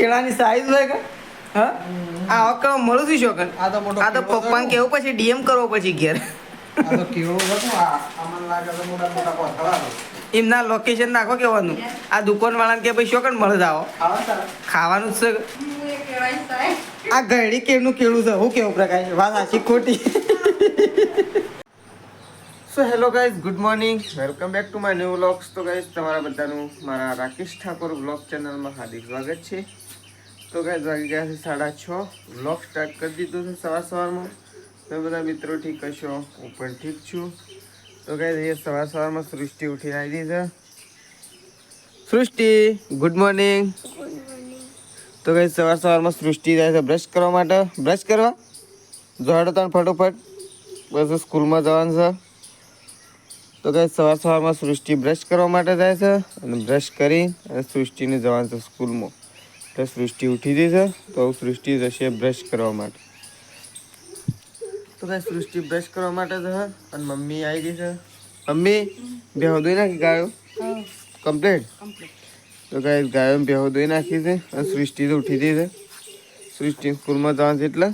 કેળાની સાઈઝ હોય કે હા આ વખત મળું છું શોકન આ તો મોટો આ તો પપ્પાને કેવું પછી ડીએમ કરવો પછી ઘેર આ તો કેળો હતો આમાં લાગે તો મોટા મોટા કોથળા એમના લોકેશન નાખો કેવાનું આ દુકાન વાળાને કે ભાઈ શોકન મળે જાઓ ખાવાનું જ છે આ ગયડી કેળનું કેળું છે હું કેવું પ્રકાશ વાત સાચી ખોટી so hello guys good morning welcome back to my new vlogs તો ગાઈઝ તમારા બધાનું મારા રાકેશ ઠાકોર વ્લોગ ચેનલમાં હાર્દિક સ્વાગત છે તો ગાઈઝ વાગી ગયા છે 6:30 વ્લોગ સ્ટાર્ટ કરી દીધું છે સવારમાં તો બધા મિત્રો ઠીક હશો હું પણ ઠીક છું તો ગાઈઝ એ સવારમાં સૃષ્ટિ ઉઠીને આવી છે સૃષ્ટિ ગુડ મોર્નિંગ તો ગાઈઝ સવારમાં સૃષ્ટિ જાય છે બ્રશ કરવા માટે બ્રશ કરવા જોડો તને ફટોફટ બસ સ્કૂલમાં જવાનું છે તો ગાઈઝ સવારમાં સૃષ્ટિ બ્રશ કરવા માટે જાય છે અને બ્રશ કરી અને સૃષ્ટિને જવાનું છે સ્કૂલમાં તો સૃષ્ટિ ઉઠી ગઈ છે તો સૃષ્ટિ જશે બ્રશ કરવા માટે તો ગાઈઝ સૃષ્ટિ બ્રશ કરવા માટે જશે અને મમ્મી આવી ગઈ છે મમ્મી બેહો દોઈ નાખી ગાયો કમ્પ્લીટ તો ગાઈઝ ગાયો બેહો દોઈ નાખી છે અને સૃષ્ટિ તો ઉઠી ગઈ છે સૃષ્ટિ સ્કૂલમાં જવાનું છે એટલે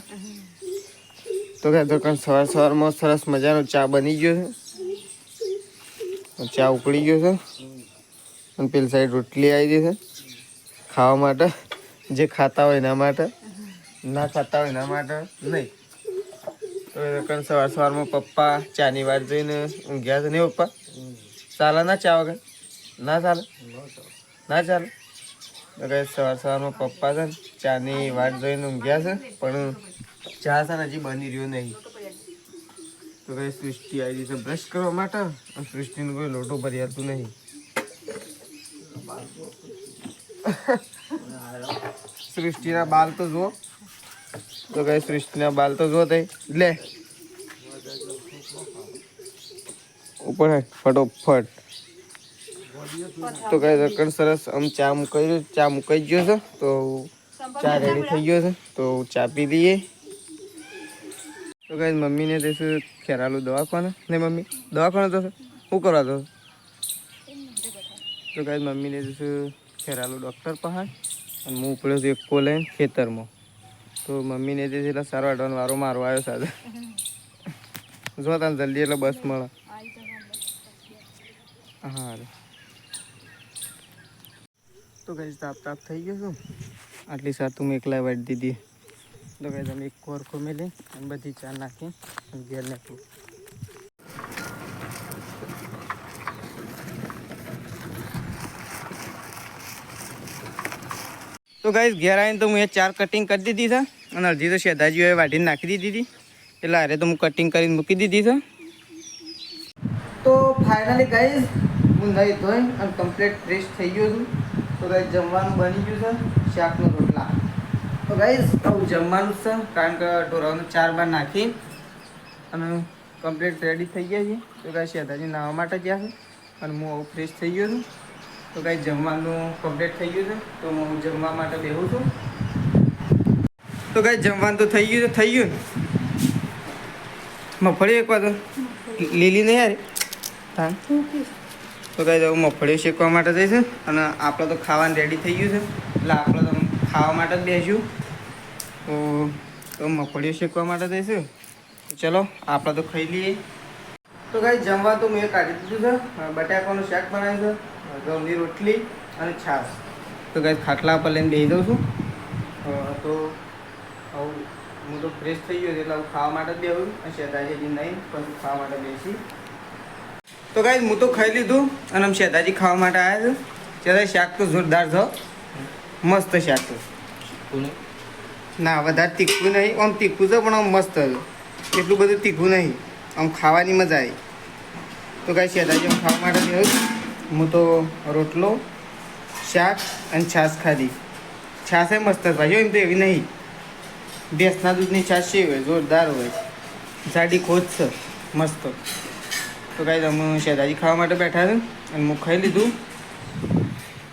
તો ગાઈઝ સવારમાં સરસ મજાનો ચા બની ગયો છે ચા ઉકળી ગયો છે અને પેલી સાઈડ રોટલી આવી ગઈ છે ખાવા માટે જે ખાતા હોય એના માટે ના ખાતા હોય એના માટે નહીં તો સવારમાં પપ્પા ચાની વાત જોઈને ઊંઘ્યા છે નહીં પપ્પા ચાલે ના ચા વગર ના ચાલે ના ચાલે તો કઈ સવારમાં પપ્પા છે ને ચાની વાત જોઈને ઊંઘ્યા છે પણ ચા છે ને હજી બની રહ્યો નહીં તો કઈ સૃષ્ટિ આવી છે બ્રશ કરવા માટે અને સૃષ્ટિનું કોઈ લોટો ભરી આવતું નહીં સૃષ્ટિના બાલ તો જુઓ તો કઈ સૃષ્ટિના બાલ તો જુઓ તઈ લે ઉપર ફટોફટ તો કઈ રકડ સરસ આમ ચા મુકાઈ ગયો છે તો ચા રેડી થઈ ગયો છે તો ચા પી લઈએ તો કઈ મમ્મીને દેશે ખેરાલું દવાખાને નહીં મમ્મી દવાખાને જશે શું કરવા જશે તો કઈ મમ્મીને દેશે ખેરાલું ડૉક્ટર પાસે અને હું ઉપડ્યો છું એકો લઈને ખેતરમાં તો મમ્મીને જે એટલે સારો અડવાનો વારો મારો આવ્યો સાથે જો તને જલ્દી એટલે બસ મળે હા તો કઈ તાપ થઈ ગયો છું આટલી સાથે હું એકલા વાળી દીધી તો કઈ તમે એક કોરખો મેલી અને બધી ચા નાખી અને ઘેર નાખું તો ગાઈસ ઘેર આવીને તો હું એ 4 કટિંગ કરી દીધી છે અને અડધી તો શેદાજીઓએ વાઢીને નાખી દીધી હતી એટલે અરે તો હું કટિંગ કરીને મૂકી દીધી છે તો ફાઇનલી ગાઈસ હું નહીં ધોઈ અને કમ્પ્લીટ ફ્રેશ થઈ ગયો છું તો ગાઈસ જમવાનું બની ગયું છે શાકનો રોટલા તો ગાઈસ આવું જમવાનું છે કારણ કે ઢોરાનું 4 બાર નાખી અને કમ્પ્લીટ રેડી થઈ ગયા છે તો ગાઈસ શેદાજી નાહવા માટે ગયા છે અને હું આવું ફ્રેશ થઈ ગયો છું તો કાંઈ જમવાનું કમ્પ્લીટ થઈ ગયું છે તો હું જમવા માટે બેહું છું તો કાંઈ જમવાનું તો થઈ ગયું ને મગફળી એક વાર લીલી નહીં યાર હા તો કાંઈ હું મગફળી શેકવા માટે જઈશું અને આપણે તો ખાવાનું રેડી થઈ ગયું છે એટલે આપણે તો ખાવા માટે જ બેસીશું તો મગફળીઓ શેકવા માટે જઈશું ચલો આપણે તો ખાઈ લઈએ તો કાંઈ જમવા તો મેં કાઢી દીધું છે બટાકાનું શાક બનાવ્યું છે ઘઉંની રોટલી અને છાશ તો ગાઈસ ખાટલા પર લઈને બેસી દઉં છું તો હું તો ફ્રેશ થઈ ગયો એટલે હું ખાવા માટે જ બેહું અને શેતાજી નહીં પછી ખાવા માટે બેસી તો ગાઈસ હું તો ખાઈ લીધું અને આમ શેતાજી ખાવા માટે આવ્યા છે શેતાજી શાક તો જોરદાર છે મસ્ત શાક છે ના વધારે તીખું નહીં આમ તીખું છે પણ આમ મસ્ત છે એટલું બધું તીખું નહીં આમ ખાવાની મજા આવી તો ગાઈસ શેતાજી આમ ખાવા માટે બેહું હું તો રોટલો શાક અને છાશ ખાધી છાશ મસ્ત ભાઈ એમ તો એવી નહીં ભેંસના દૂધની છાશ છે હોય જોરદાર હોય જાડી ખોજ છે મસ્ત તો કાંઈ અમે શેદાજી ખાવા માટે બેઠા છે અને હું ખાઈ લીધું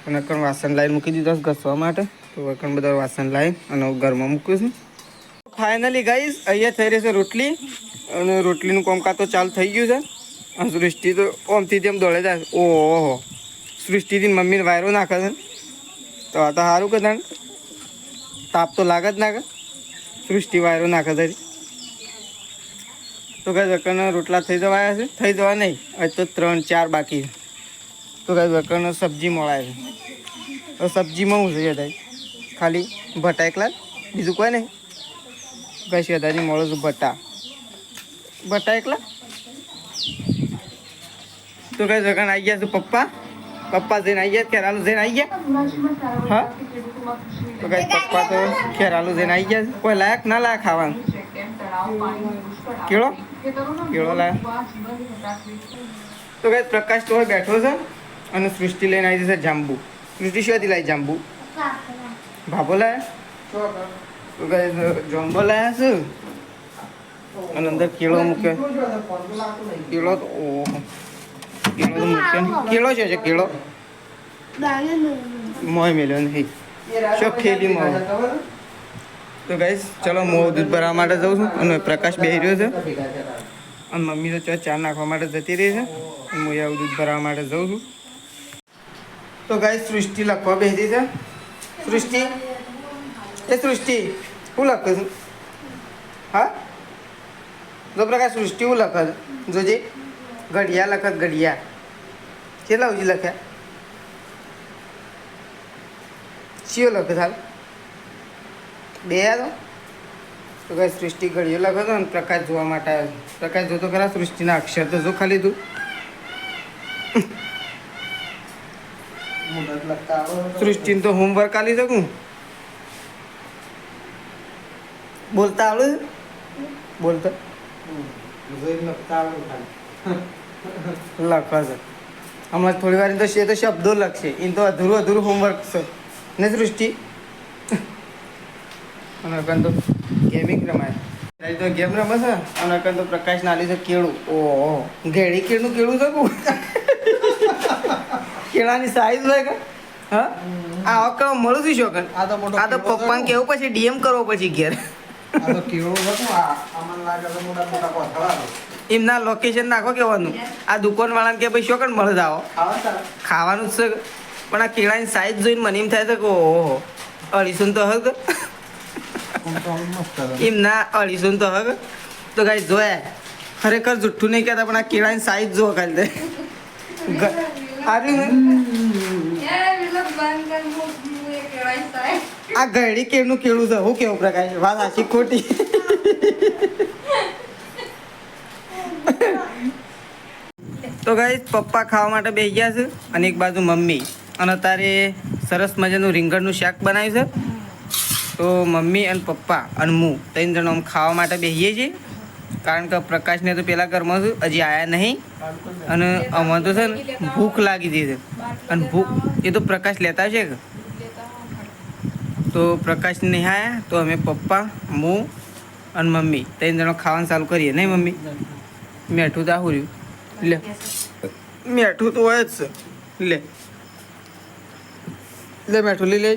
અને કણ વાસણ લાવીને મૂકી દીધું ઘસવા માટે તો કણ બધા વાસણ લાવી અને ઘરમાં મૂક્યું છું ફાઇનલી ગાઈસ અહીંયા થઈ રહી છે રોટલી અને રોટલીનું કામકાજ તો ચાલુ થઈ ગયું છે અને સૃષ્ટિ તો ઓમથી જેમ દોડે જાય ઓહો સૃષ્ટિથી મમ્મીને વાયરો નાખે છે તો આ તો સારું કે તાણ તાપ તો લાગે જ નાખે સૃષ્ટિ વાયરો નાખે તારી તો કઈ વકરના રોટલા થઈ જવાયા છે થઈ જવા નહીં હજ તો 3-4 બાકી તો કઈ વકરનો સબ્જી મળાય છે તો સબ્જીમાં હું છે થાય ખાલી ભટ્ટા એકલા બીજું કોઈ નહીં કઈ શેદાજી મળે છે ભટ્ટા એકલા તો કઈ વકર આવી ગયા છે પપ્પા જઈને આવી ગયા ખેરાલુ જઈને આવી ગયા હા તો કઈ પપ્પા તો ખેરાલુ જઈને આવી ગયા છે કોઈ લાયક ના લાયક ખાવાનું કેળો લાયા તો કઈ પ્રકાશ તો બેઠો છે અને સૃષ્ટિ લઈને આવી જશે જાંબુ સૃષ્ટિ શોધી લાવી જાંબુ ભાભો લાયા તો કઈ જાંબો લાયા છે અને અંદર કેળો મૂકે કેળો તો ઓહો કેળો તો મૂકે કેળો છે કેળો મોય મેલ્યો નહીં શું ખેલી મોં તો ગાઈસ ચલો હું દૂધ ભરવા માટે જાઉં છું અને પ્રકાશ બેસી રહ્યો છે અને મમ્મી તો ચા નાખવા માટે જતી રહી છે હું આવું દૂધ ભરવા માટે જાઉં છું તો ગાઈસ સૃષ્ટિ લખવા બેસી છે સૃષ્ટિ શું લખે છે હા જો પ્રકાશ સૃષ્ટિ શું લખે છે જોજે ઘડિયા લખત ઘડિયા કેટલા ઉજી લખ્યા શિયો લખે હાલ બે તો કઈ સૃષ્ટિ ઘડીઓ લખો તો ને પ્રકાશ જોવા માટે આવ્યો પ્રકાશ જોતો ખરા સૃષ્ટિના અક્ષર તો જો ખાલી તું સૃષ્ટિને તો હોમવર્ક આલી શકું બોલતા આવડે બોલતા લખો છે હમણાં થોડી વાર તો તો શબ્દો લખશે એ તો અધૂરું હોમવર્ક છે ને સૃષ્ટિ અને અકન તો ગેમિંગ રમાય તો ગેમ રમે છે અને અકન તો પ્રકાશ નાલી છે કેળું ઓહો ઘેડી કેળનું કેળું શકું કેળાની સાઈઝ હોય કે હા આ અકળ મળું છું શોકન આ તો પપ્પાને કેવું પછી ડીએમ કરવો પછી ઘેર એમના લોકેશન નાખો કેવાનું આ દુકાનવાળાને કે ભાઈ શોકન મળે આવો ખાવાનું જ છે પણ આ કેળાની સાઈઝ જોઈને મને એમ થાય છે કે ઓહો 250 તો હક એમના 250 તો હક તો ગાઈ જોયા ખરેખર જુઠ્ઠું નહીં કહેતા પણ આ કેળાની સાઈઝ જો ખાલી દે આ ઘડી કેળનું કેળું છે હું કેવું પ્રકાશ વાત આછી ખોટી તો ગાઈ પપ્પા ખાવા માટે બેસી ગયા છે અને એક બાજુ મમ્મી અને અત્યારે સરસ મજાનું રીંગણનું શાક બનાવ્યું છે તો મમ્મી અને પપ્પા અને હું 3 જણો આમ ખાવા માટે બેસીએ છીએ કારણ કે પ્રકાશને તો પહેલાં ઘરમાં છું હજી આવ્યા નહીં અને અમારે તો છે ને ભૂખ લાગી ગઈ છે અને ભૂખ એ તો પ્રકાશ લેતા છે કે તો પ્રકાશ નહીં આવ્યા તો અમે પપ્પા હું અને મમ્મી 3 જણો ખાવાનું ચાલુ કરીએ નહીં મમ્મી મેઠું તો આવું રહ્યું લે મેઠું તો હોય જ છે લે મેઠું લઈ લે